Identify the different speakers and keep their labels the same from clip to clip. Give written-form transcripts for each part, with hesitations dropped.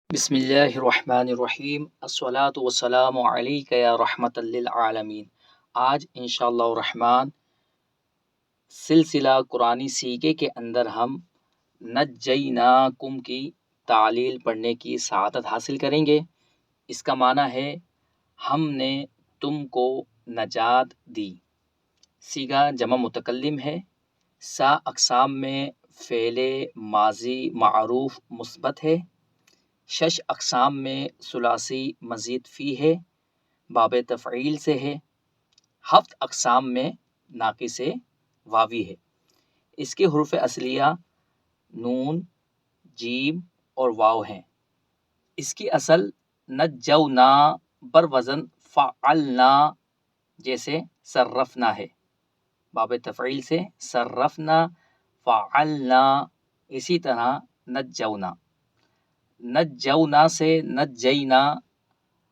Speaker 1: بسم اللہ الرحمن الرحیم الصلاۃ والسلام علیک یا رحمت للعالمین۔ آج انشاءاللہ الرحمن سلسلہ قرآنی سیکھے کے اندر ہم نجیناکم کی تعلیل پڑھنے کی سعادت حاصل کریں گے۔ اس کا معنی ہے ہم نے تم کو نجات دی۔ صیغہ جمع متکلم ہے۔ سا اقسام میں فعل ماضی معروف مثبت ہے۔ شش اقسام میں ثلاثی مزید فی ہے، باب تفعیل سے ہے۔ ہفت اقسام میں ناقص واوی ہے۔ اس کے حروف اصلیہ نون، جیم اور واو ہیں۔ اس کی اصل نجونا بر وزن فعلنا جیسے صرفنا ہے، باب تفعیل سے صرفنا فعلنا، اسی طرح نجونا، نجونا سے نجینا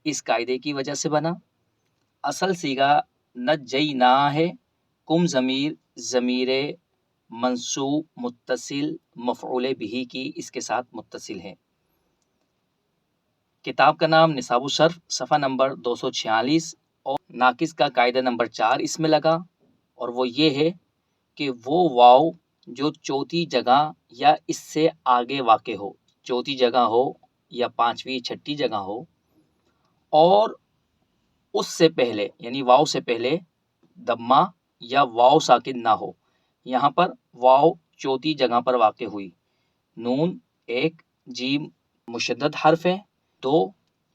Speaker 1: اس قاعدے کی وجہ سے بنا۔ اصل صیغہ نجینا ہے۔ کم ضمیر منصوب متصل مفعول بہ کی اس کے ساتھ متصل ہے۔ کتاب کا نام نصاب الصرف، صفحہ نمبر 246، اور ناقص کا قاعدہ نمبر 4 اس میں لگا، اور وہ یہ ہے کہ وہ واو جو چوتھی جگہ یا اس سے آگے واقع ہو، چوتھی جگہ ہو یا پانچویں چھٹی جگہ ہو، اور اس سے پہلے یعنی واو سے پہلے دمہ یا واو ساکن نہ ہو۔ یہاں پر واو چوتھی جگہ پر واقع ہوئی، نون ایک، جیم مشدد حرف ہے، دو،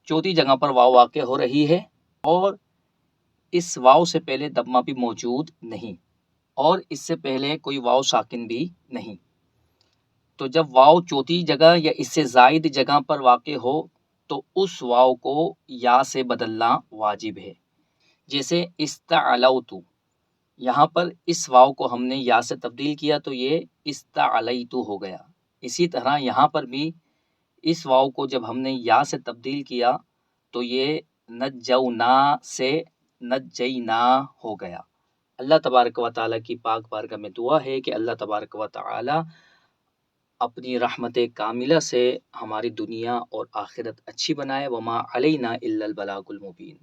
Speaker 1: چوتھی جگہ پر واو واقع ہو رہی ہے، اور اس واو سے پہلے دمہ بھی موجود نہیں، اور اس سے پہلے کوئی واو ساکن بھی نہیں۔ تو جب واو چوتھی جگہ یا اس سے زائد جگہ پر واقع ہو تو اس واو کو یا سے بدلنا واجب ہے۔ جیسے استعلوت، یہاں پر اس واو کو ہم نے یا سے تبدیل کیا تو یہ استعلیت ہو گیا۔ اسی طرح یہاں پر بھی اس واو کو جب ہم نے یا سے تبدیل کیا تو یہ نجونا سے نجینا ہو گیا۔ اللہ تبارک و تعالیٰ کی پاک بارگاہ میں دعا ہے کہ اللہ تبارک و تعالیٰ اپنی رحمت کاملہ سے ہماری دنیا اور آخرت اچھی بنائے۔ وما علینا الا البلاغ المبین۔